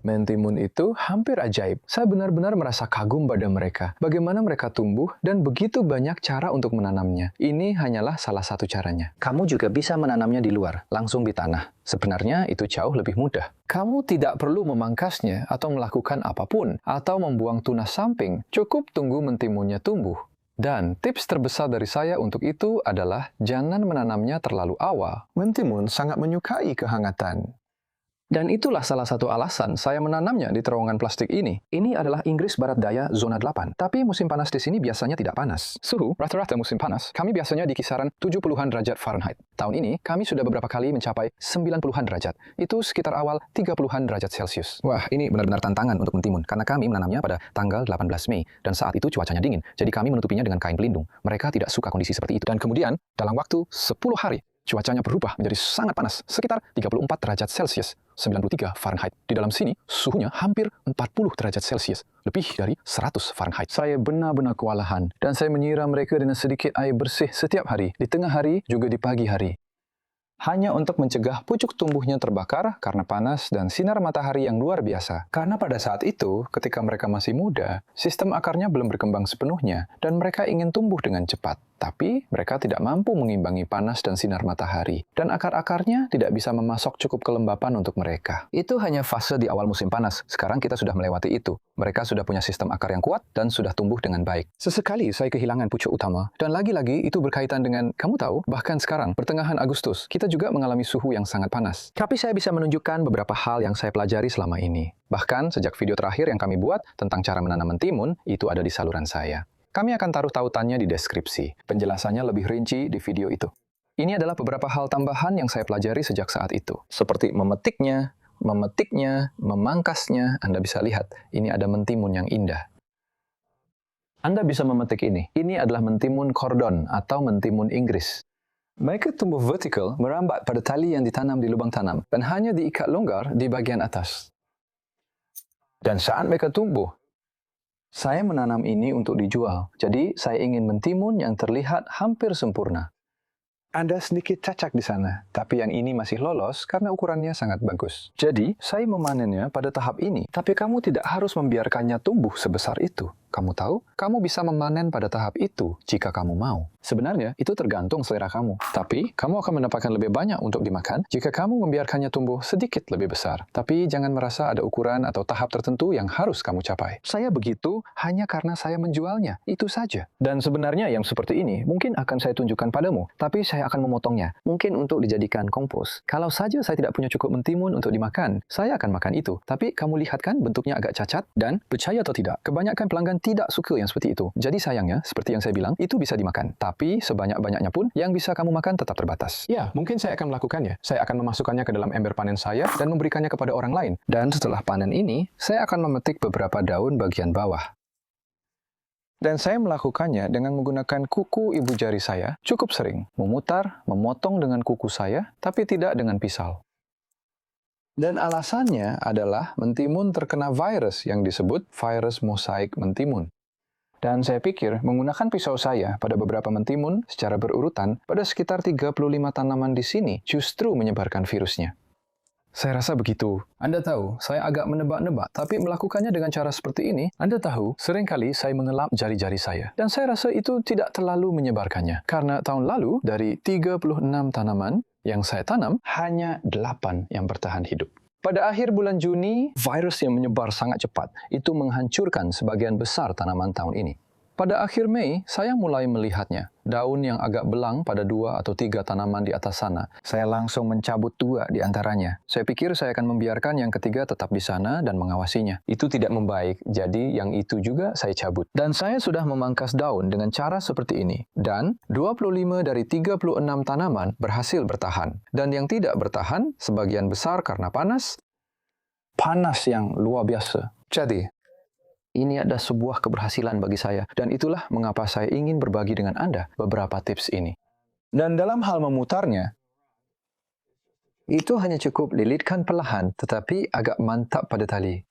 Mentimun itu hampir ajaib. Saya benar-benar merasa kagum pada mereka. Bagaimana mereka tumbuh dan begitu banyak cara untuk menanamnya. Ini hanyalah salah satu caranya. Kamu juga bisa menanamnya di luar, langsung di tanah. Sebenarnya itu jauh lebih mudah. Kamu tidak perlu memangkasnya atau melakukan apapun, atau membuang tunas samping. Cukup tunggu mentimunnya tumbuh. Dan tips terbesar dari saya untuk itu adalah jangan menanamnya terlalu awal. Mentimun sangat menyukai kehangatan. Dan itulah salah satu alasan saya menanamnya di terowongan plastik ini. Ini adalah Inggris Barat Daya zona 8. Tapi musim panas di sini biasanya tidak panas. Suhu rata-rata musim panas, kami biasanya di kisaran 70-an derajat Fahrenheit. Tahun ini, kami sudah beberapa kali mencapai 90-an derajat. Itu sekitar awal 30-an derajat Celcius. Wah, ini benar-benar tantangan untuk mentimun, karena kami menanamnya pada tanggal 18 Mei, dan saat itu cuacanya dingin, jadi kami menutupinya dengan kain pelindung. Mereka tidak suka kondisi seperti itu. Dan kemudian, dalam waktu 10 hari, cuacanya berubah menjadi sangat panas, sekitar 34 derajat Celcius, 93 Fahrenheit. Di dalam sini, suhunya hampir 40 derajat Celcius, lebih dari 100 Fahrenheit. Saya benar-benar kewalahan, dan saya menyiram mereka dengan sedikit air bersih setiap hari, di tengah hari, juga di pagi hari. Hanya untuk mencegah pucuk tumbuhnya terbakar karena panas dan sinar matahari yang luar biasa. Karena pada saat itu, ketika mereka masih muda, sistem akarnya belum berkembang sepenuhnya, dan mereka ingin tumbuh dengan cepat. Tapi, mereka tidak mampu mengimbangi panas dan sinar matahari, dan akar-akarnya tidak bisa memasok cukup kelembapan untuk mereka. Itu hanya fase di awal musim panas. Sekarang kita sudah melewati itu. Mereka sudah punya sistem akar yang kuat dan sudah tumbuh dengan baik. Sesekali saya kehilangan pucuk utama, dan lagi-lagi itu berkaitan dengan, kamu tahu, bahkan sekarang, pertengahan Agustus, kita juga mengalami suhu yang sangat panas. Tapi saya bisa menunjukkan beberapa hal yang saya pelajari selama ini. Bahkan, sejak video terakhir yang kami buat tentang cara menanam mentimun, itu ada di saluran saya. Kami akan taruh tautannya di deskripsi. Penjelasannya lebih rinci di video itu. Ini adalah beberapa hal tambahan yang saya pelajari sejak saat itu. Seperti memetiknya, memangkasnya. Anda bisa lihat, ini ada mentimun yang indah. Anda bisa memetik ini. Ini adalah mentimun kordon atau mentimun Inggris. Mereka tumbuh vertikal, merambat pada tali yang ditanam di lubang tanam, dan hanya diikat longgar di bagian atas. Dan saat mereka tumbuh, saya menanam ini untuk dijual, jadi saya ingin mentimun yang terlihat hampir sempurna. Ada sedikit cacat di sana, tapi yang ini masih lolos karena ukurannya sangat bagus. Jadi, saya memanennya pada tahap ini, tapi kamu tidak harus membiarkannya tumbuh sebesar itu. Kamu tahu, kamu bisa memanen pada tahap itu jika kamu mau. Sebenarnya, itu tergantung selera kamu. Tapi, kamu akan mendapatkan lebih banyak untuk dimakan jika kamu membiarkannya tumbuh sedikit lebih besar. Tapi, jangan merasa ada ukuran atau tahap tertentu yang harus kamu capai. Saya begitu hanya karena saya menjualnya. Itu saja. Dan sebenarnya yang seperti ini mungkin akan saya tunjukkan padamu. Tapi, saya akan memotongnya. Mungkin untuk dijadikan kompos. Kalau saja saya tidak punya cukup mentimun untuk dimakan, saya akan makan itu. Tapi, kamu lihat kan bentuknya agak cacat? Dan, percaya atau tidak, kebanyakan pelanggan tidak suka yang seperti itu. Jadi sayangnya, seperti yang saya bilang, itu bisa dimakan. Tapi sebanyak-banyaknya pun, yang bisa kamu makan tetap terbatas. Ya, mungkin saya akan melakukannya. Saya akan memasukkannya ke dalam ember panen saya dan memberikannya kepada orang lain. Dan setelah panen ini, saya akan memetik beberapa daun bagian bawah. Dan saya melakukannya dengan menggunakan kuku ibu jari saya cukup sering. Memutar, memotong dengan kuku saya, tapi tidak dengan pisau. Dan alasannya adalah mentimun terkena virus yang disebut virus mosaik mentimun. Dan saya pikir menggunakan pisau saya pada beberapa mentimun secara berurutan pada sekitar 35 tanaman di sini justru menyebarkan virusnya. Saya rasa begitu. Anda tahu, saya agak menebak-nebak, tapi melakukannya dengan cara seperti ini, Anda tahu, seringkali saya mengelap jari-jari saya. Dan saya rasa itu tidak terlalu menyebarkannya. Karena tahun lalu, dari 36 tanaman yang saya tanam, hanya 8 yang bertahan hidup. Pada akhir bulan Juni, virus yang menyebar sangat cepat. Itu menghancurkan sebagian besar tanaman tahun ini. Pada akhir Mei, saya mulai melihatnya. Daun yang agak belang pada 2 atau 3 tanaman di atas sana. Saya langsung mencabut 2 di antaranya. Saya pikir saya akan membiarkan yang ketiga tetap di sana dan mengawasinya. Itu tidak membaik, jadi yang itu juga saya cabut. Dan saya sudah memangkas daun dengan cara seperti ini. Dan 25 dari 36 tanaman berhasil bertahan. Dan yang tidak bertahan, sebagian besar karena panas yang luar biasa. Jadi, ini adalah sebuah keberhasilan bagi saya, dan itulah mengapa saya ingin berbagi dengan Anda beberapa tips ini. Dan dalam hal memutarnya, itu hanya cukup lilitkan perlahan, tetapi agak mantap pada tali.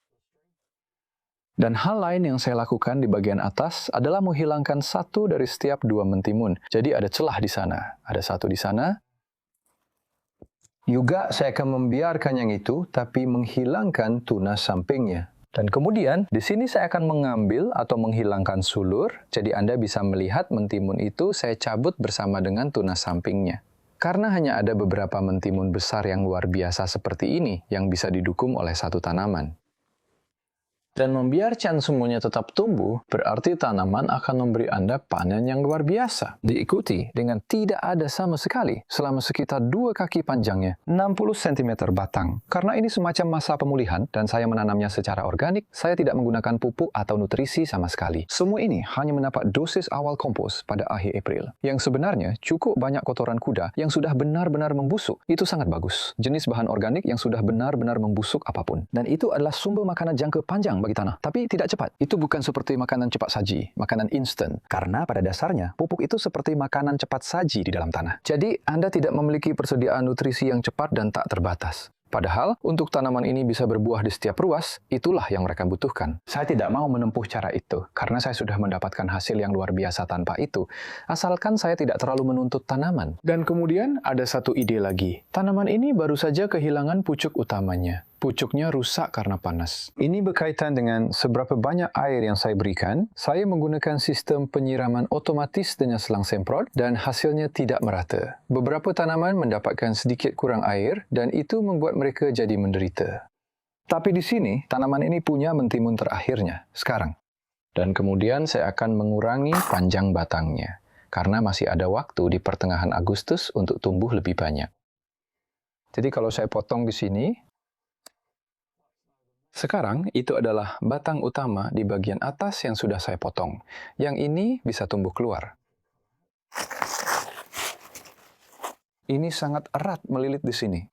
Dan hal lain yang saya lakukan di bagian atas adalah menghilangkan 1 dari setiap 2 mentimun. Jadi ada celah di sana. Ada 1 di sana, Juga saya akan membiarkan yang itu, tapi menghilangkan tunas sampingnya. Dan kemudian, di sini saya akan mengambil atau menghilangkan sulur, jadi Anda bisa melihat mentimun itu saya cabut bersama dengan tunas sampingnya. Karena hanya ada beberapa mentimun besar yang luar biasa seperti ini yang bisa didukung oleh satu tanaman. Dan membiarkan semuanya tetap tumbuh, berarti tanaman akan memberi Anda panen yang luar biasa. Diikuti dengan tidak ada sama sekali selama sekitar 2 kaki panjangnya, 60 cm batang. Karena ini semacam masa pemulihan dan saya menanamnya secara organik, saya tidak menggunakan pupuk atau nutrisi sama sekali. Semua ini hanya mendapat dosis awal kompos pada akhir April. Yang sebenarnya cukup banyak kotoran kuda yang sudah benar-benar membusuk. Itu sangat bagus. Jenis bahan organik yang sudah benar-benar membusuk apapun. Dan itu adalah sumber makanan jangka panjang bagi tanah, tapi tidak cepat. Itu bukan seperti makanan cepat saji, makanan instan. Karena pada dasarnya, pupuk itu seperti makanan cepat saji di dalam tanah. Jadi, Anda tidak memiliki persediaan nutrisi yang cepat dan tak terbatas. Padahal, untuk tanaman ini bisa berbuah di setiap ruas, itulah yang mereka butuhkan. Saya tidak mau menempuh cara itu, karena saya sudah mendapatkan hasil yang luar biasa tanpa itu, asalkan saya tidak terlalu menuntut tanaman. Dan kemudian ada satu ide lagi. Tanaman ini baru saja kehilangan pucuk utamanya. Pucuknya rusak karena panas. Ini berkaitan dengan seberapa banyak air yang saya berikan. Saya menggunakan sistem penyiraman otomatis dengan selang semprot dan hasilnya tidak merata. Beberapa tanaman mendapatkan sedikit kurang air dan itu membuat mereka jadi menderita. Tapi di sini, tanaman ini punya mentimun terakhirnya, sekarang. Dan kemudian saya akan mengurangi panjang batangnya, karena masih ada waktu di pertengahan Agustus untuk tumbuh lebih banyak. Jadi kalau saya potong di sini, sekarang, itu adalah batang utama di bagian atas yang sudah saya potong. Yang ini bisa tumbuh keluar. Ini sangat erat melilit di sini.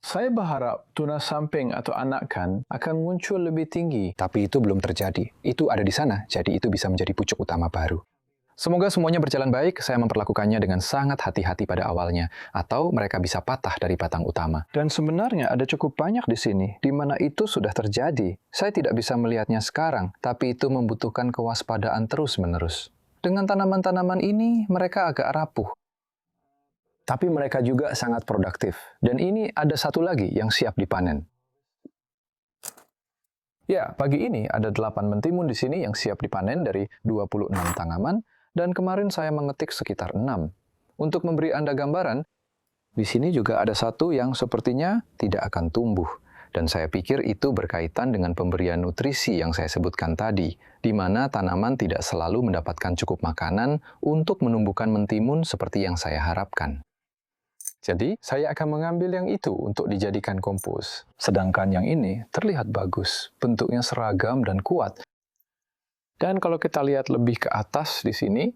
Saya berharap tunas samping atau anakan akan muncul lebih tinggi, tapi itu belum terjadi. Itu ada di sana, jadi itu bisa menjadi pucuk utama baru. Semoga semuanya berjalan baik, saya memperlakukannya dengan sangat hati-hati pada awalnya, atau mereka bisa patah dari batang utama. Dan sebenarnya ada cukup banyak di sini, di mana itu sudah terjadi. Saya tidak bisa melihatnya sekarang, tapi itu membutuhkan kewaspadaan terus-menerus. Dengan tanaman-tanaman ini, mereka agak rapuh. Tapi mereka juga sangat produktif. Dan ini ada satu lagi yang siap dipanen. Ya, pagi ini ada 8 mentimun di sini yang siap dipanen dari 26 tanaman, dan kemarin saya mengetik sekitar 6. Untuk memberi Anda gambaran, di sini juga ada satu yang sepertinya tidak akan tumbuh. Dan saya pikir itu berkaitan dengan pemberian nutrisi yang saya sebutkan tadi, di mana tanaman tidak selalu mendapatkan cukup makanan untuk menumbuhkan mentimun seperti yang saya harapkan. Jadi, saya akan mengambil yang itu untuk dijadikan kompos. Sedangkan yang ini terlihat bagus, bentuknya seragam dan kuat. Dan kalau kita lihat lebih ke atas di sini,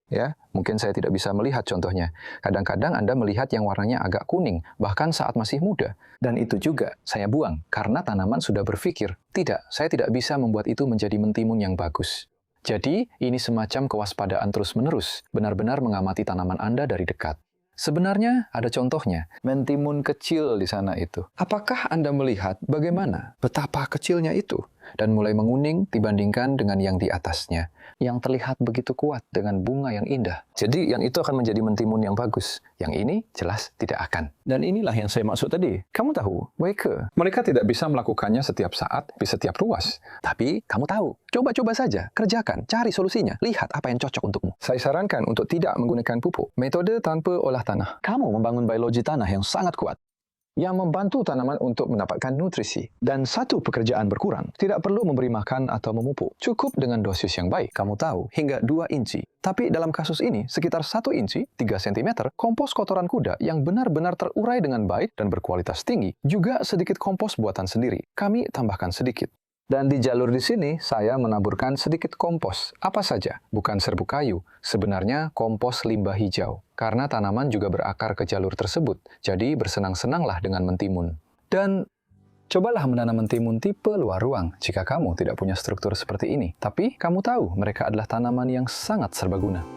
ya, mungkin saya tidak bisa melihat contohnya. Kadang-kadang Anda melihat yang warnanya agak kuning, bahkan saat masih muda. Dan itu juga saya buang, karena tanaman sudah berpikir, tidak, saya tidak bisa membuat itu menjadi mentimun yang bagus. Jadi, ini semacam kewaspadaan terus-menerus, benar-benar mengamati tanaman Anda dari dekat. Sebenarnya ada contohnya, mentimun kecil di sana itu. Apakah Anda melihat bagaimana betapa kecilnya itu? Dan mulai menguning dibandingkan dengan yang di atasnya, yang terlihat begitu kuat dengan bunga yang indah. Jadi yang itu akan menjadi mentimun yang bagus. Yang ini jelas tidak akan. Dan inilah yang saya maksud tadi. Kamu tahu, mereka tidak bisa melakukannya setiap saat, di setiap ruas. Tapi kamu tahu, coba-coba saja, kerjakan, cari solusinya, lihat apa yang cocok untukmu. Saya sarankan untuk tidak menggunakan pupuk. Metode tanpa olah tanah. Kamu membangun biologi tanah yang sangat kuat, yang membantu tanaman untuk mendapatkan nutrisi. Dan satu pekerjaan berkurang. Tidak perlu memberi makan atau memupuk. Cukup dengan dosis yang baik. Kamu tahu, hingga 2 inci. Tapi dalam kasus ini, sekitar 1 inci, 3 cm, kompos kotoran kuda yang benar-benar terurai dengan baik dan berkualitas tinggi. Juga sedikit kompos buatan sendiri. Kami tambahkan sedikit. Dan di jalur di sini, saya menaburkan sedikit kompos. Apa saja, bukan serbuk kayu. Sebenarnya kompos limbah hijau. Karena tanaman juga berakar ke jalur tersebut. Jadi bersenang-senanglah dengan mentimun. Dan cobalah menanam mentimun tipe luar ruang jika kamu tidak punya struktur seperti ini. Tapi kamu tahu mereka adalah tanaman yang sangat serbaguna.